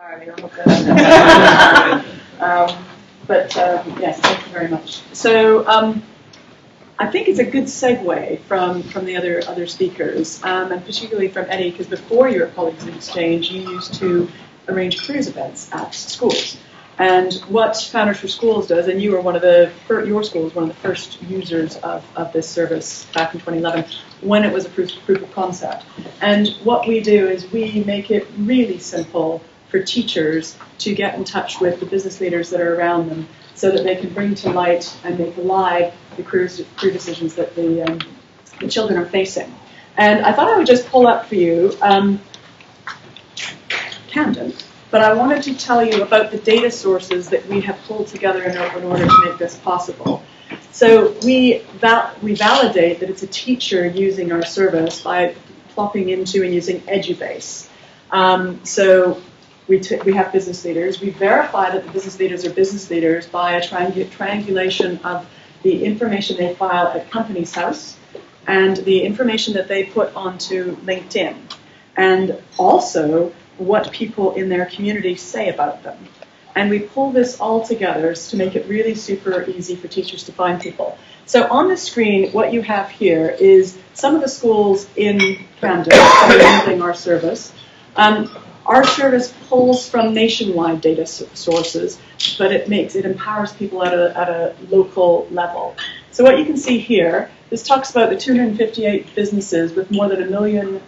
I hope that yes, thank you very much. So I think it's a good segue from the other speakers, and particularly from Eddie, because before you were at Colleagues in Exchange, you used to arrange careers events at schools. And what Founders for Schools does, and you were your school was one of the first users of this service back in 2011 when it was a proof of concept. And what we do is we make it really simple for teachers to get in touch with the business leaders that are around them so that they can bring to light and make alive the career decisions that the children are facing. And I thought I would just pull up for you Camden, but I wanted to tell you about the data sources that we have pulled together in order to make this possible. So we validate that it's a teacher using our service by plopping into and using Edubase. So we have business leaders. We verify that the business leaders are business leaders by a triangulation of the information they file at Companies House and the information that they put onto LinkedIn, and also what people in their community say about them. And we pull this all together to make it really super easy for teachers to find people. So on the screen, what you have here is some of the schools in Camden that are using our service. Our service pulls from nationwide data sources, but it empowers people at a local level. So what you can see here, this talks about the 258 businesses with more than £1 million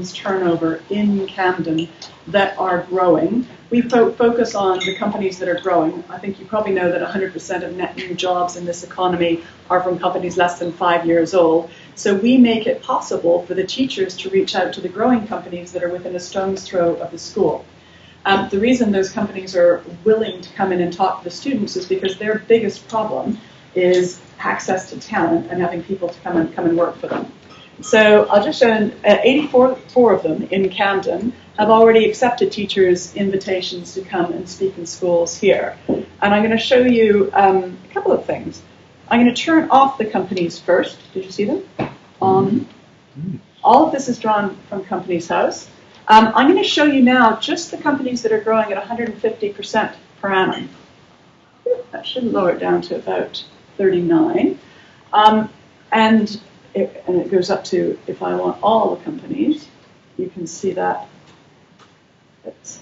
turnover in Camden that are growing. We focus on the companies that are growing. I think you probably know that 100% of net new jobs in this economy are from companies less than 5 years old. So we make it possible for the teachers to reach out to the growing companies that are within a stone's throw of the school. The reason those companies are willing to come in and talk to the students is because their biggest problem is access to talent and having people to come and work for them. So I'll just show 84 of them in Camden have already accepted teachers' invitations to come and speak in schools here. And I'm going to show you a couple of things. I'm going to turn off the companies first. Did you see them? All of this is drawn from Companies House. I'm going to show you now just the companies that are growing at 150% per annum. That should lower it down to about 39. And it goes up to, if I want all the companies, you can see that there's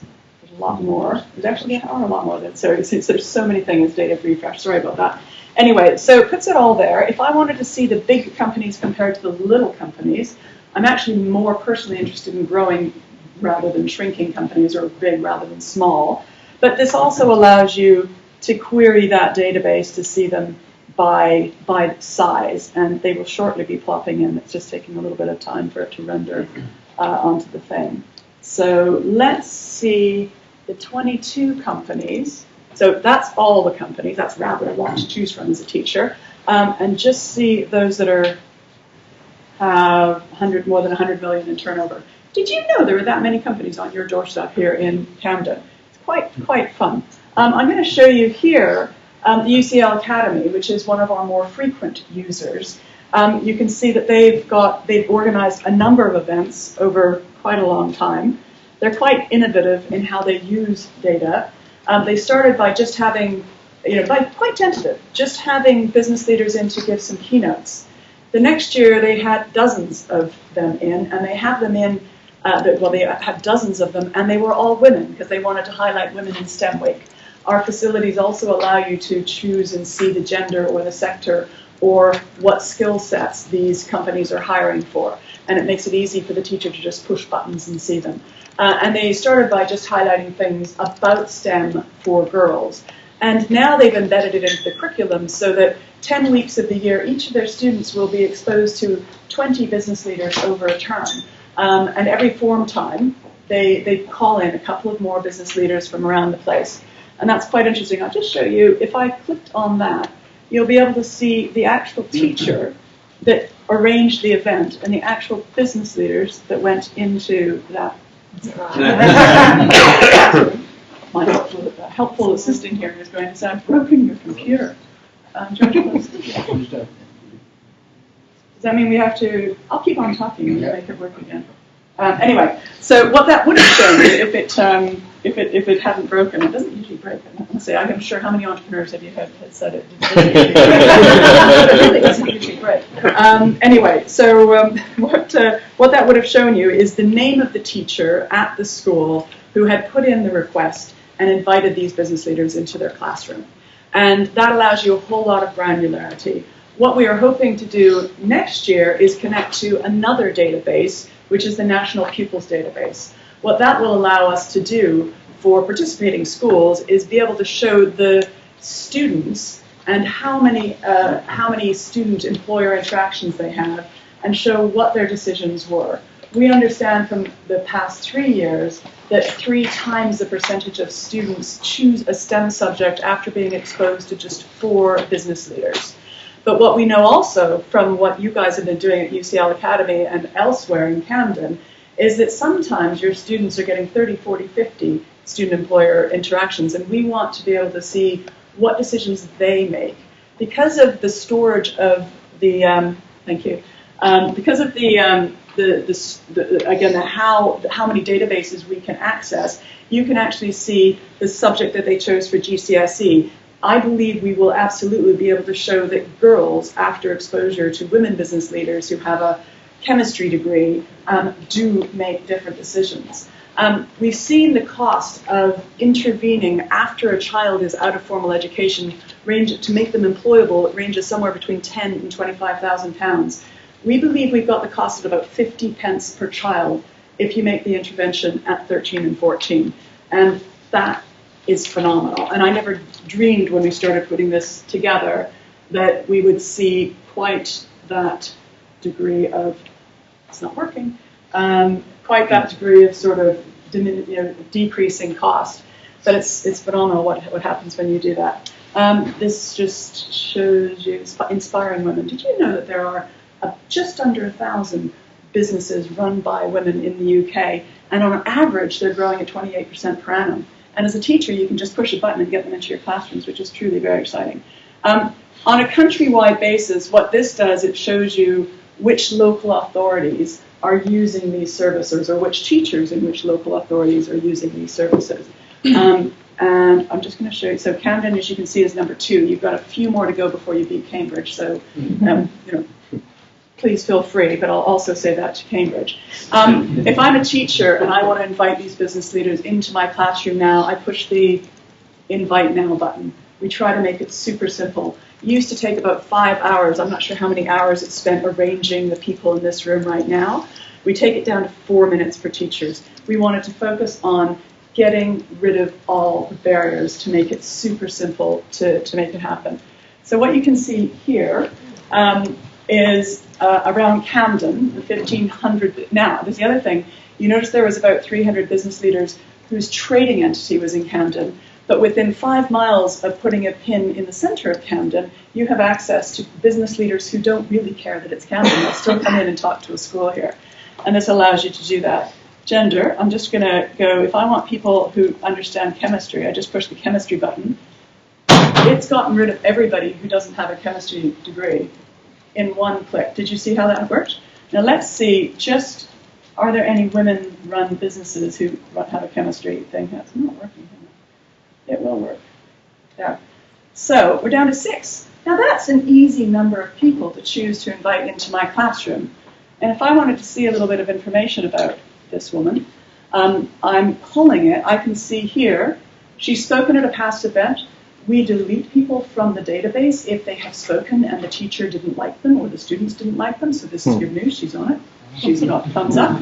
a lot more. There's actually a lot more than, sorry, since there's so many things, data refresh, sorry about that. Anyway, so it puts it all there. If I wanted to see the big companies compared to the little companies, I'm actually more personally interested in growing rather than shrinking companies, or big rather than small. But this also allows you to query that database to see them by size, and they will shortly be plopping in. It's just taking a little bit of time for it to render onto the thing. So let's see the 22 companies. So that's all the companies. That's rather a lot to choose from as a teacher. And just see those that have more than 100 million in turnover. Did you know there were that many companies on your doorstep here in Camden? It's quite fun. I'm going to show you here the UCL Academy, which is one of our more frequent users. You can see that they've organized a number of events over quite a long time. They're quite innovative in how they use data. They started by just having, quite tentative, just having business leaders in to give some keynotes. The next year they had dozens of them in, and they have them in, they had dozens of them, and they were all women because they wanted to highlight Women in STEM Week. Our facilities also allow you to choose and see the gender or the sector or what skill sets these companies are hiring for. And it makes it easy for the teacher to just push buttons and see them. And they started by just highlighting things about STEM for girls. And now they've embedded it into the curriculum so that 10 weeks of the year, each of their students will be exposed to 20 business leaders over a term. And every form time, they call in a couple of more business leaders from around the place. And that's quite interesting. I'll just show you, if I clicked on that, you'll be able to see the actual teacher that arranged the event and the actual business leaders that went into that. My helpful assistant here is going to say, I've broken your computer. George, does that mean we have to, I'll keep on talking and make it work again. Anyway, so what that would have shown you if it if it hadn't broken. It doesn't usually break. I'm sure how many entrepreneurs have you had said it doesn't usually break. Anyway, so what that would have shown you is the name of the teacher at the school who had put in the request and invited these business leaders into their classroom. And that allows you a whole lot of granularity. What we are hoping to do next year is connect to another database, which is the National Pupils Database. What that will allow us to do for participating schools is be able to show the students and how many student-employer interactions they have and show what their decisions were. We understand from the past 3 years that 3 times the percentage of students choose a STEM subject after being exposed to just 4 business leaders. But what we know also from what you guys have been doing at UCL Academy and elsewhere in Camden is that sometimes your students are getting 30, 40, 50 student-employer interactions, and we want to be able to see what decisions they make. Because of the storage of the, because of how many databases we can access, you can actually see the subject that they chose for GCSE. I believe we will absolutely be able to show that girls, after exposure to women business leaders who have a chemistry degree, do make different decisions. We've seen the cost of intervening after a child is out of formal education to make them employable. It ranges somewhere between 10 and 25,000 pounds. We believe we've got the cost of about 50 pence per child if you make the intervention at 13 and 14. And that is phenomenal. And I never dreamed when we started putting this together that we would see quite that degree of, it's not working, quite that degree of sort of decreasing cost. But it's phenomenal what happens when you do that. This just shows you inspiring women. Did you know that there are just under 1,000 businesses run by women in the UK, and on average they're growing at 28% per annum? And as a teacher, you can just push a button and get them into your classrooms, which is truly very exciting. On a countrywide basis, what this does, it shows you which local authorities are using these services, or which teachers in which local authorities are using these services. And I'm just going to show you. So Camden, as you can see, is number 2. You've got a few more to go before you beat Cambridge. So, please feel free, but I'll also say that to Cambridge. If I'm a teacher and I want to invite these business leaders into my classroom now, I push the Invite Now button. We try to make it super simple. It used to take about 5 hours. I'm not sure how many hours it's spent arranging the people in this room right now. We take it down to 4 minutes for teachers. We wanted to focus on getting rid of all the barriers to make it super simple to make it happen. So what you can see here is around Camden, the 1,500. Now, there's the other thing. You notice there was about 300 business leaders whose trading entity was in Camden, but within 5 miles of putting a pin in the center of Camden, you have access to business leaders who don't really care that it's Camden. They'll still come in and talk to a school here. And this allows you to do that. Gender, I'm just going to go, if I want people who understand chemistry, I just push the chemistry button. It's gotten rid of everybody who doesn't have a chemistry degree in one click. Did you see how that worked? Now let's see, just, are there any women-run businesses who have a chemistry thing? That's not working. It will work. There. So we're down to 6. Now that's an easy number of people to choose to invite into my classroom. And if I wanted to see a little bit of information about this woman, I'm pulling it. I can see here, she's spoken at a past event. We delete people from the database if they have spoken and the teacher didn't like them or the students didn't like them. So this is good news. She's on it. She's got thumbs up.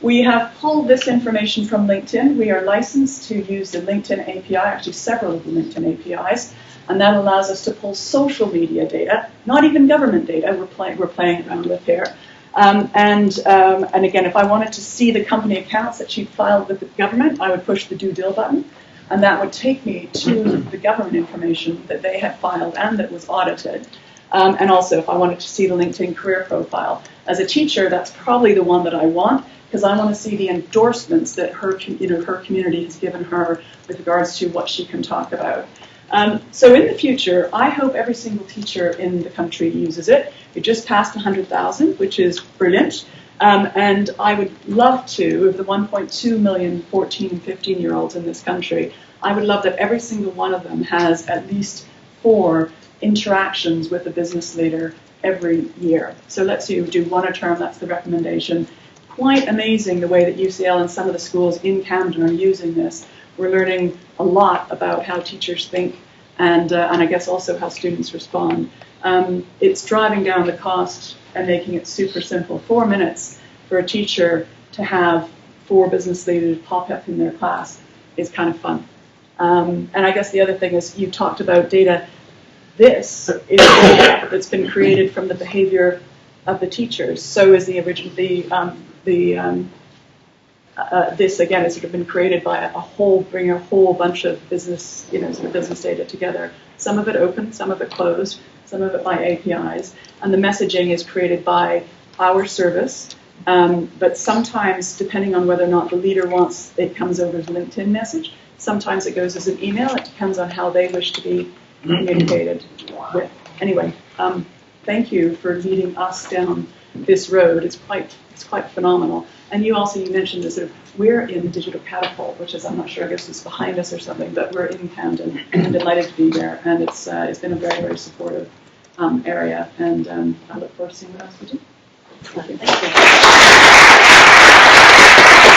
We have pulled this information from LinkedIn. We are licensed to use the LinkedIn API, actually several of the LinkedIn APIs, and that allows us to pull social media data, not even government data we're playing around with here. And again, if I wanted to see the company accounts that she filed with the government, I would push the Do Deal button, and that would take me to the government information that they had filed and that was audited. And also, if I wanted to see the LinkedIn career profile. As a teacher, that's probably the one that I want, because I want to see the endorsements that her community has given her with regards to what she can talk about. So in the future, I hope every single teacher in the country uses it. We just passed 100,000, which is brilliant. And I would love to, of the 1.2 million 14 and 15-year-olds in this country, I would love that every single one of them has at least 4 interactions with a business leader every year. So let's say you do 1 a term, that's the recommendation. Quite amazing the way that UCL and some of the schools in Camden are using this. We're learning a lot about how teachers think and I guess also how students respond. It's driving down the cost and making it super simple. 4 minutes for a teacher to have 4 business leaders pop up in their class is kind of fun. And I guess the other thing is you talked about data. This is data that's been created from the behavior of the teachers. So is the original, this again has sort of been created by bringing a whole bunch of business, sort of business data together. Some of it open, some of it closed, some of it by APIs, and the messaging is created by our service. But sometimes, depending on whether or not the leader wants, it comes over as a LinkedIn message. Sometimes it goes as an email. It depends on how they wish to be communicated with. Anyway, thank you for leading us down this road. It's quite phenomenal. And you mentioned this sort of, we're in Digital Catapult, which is, I'm not sure, I guess it's behind us or something, but we're in Camden and delighted to be there. And it's been a very, very supportive area. And I look forward to seeing what else we do. Thank you.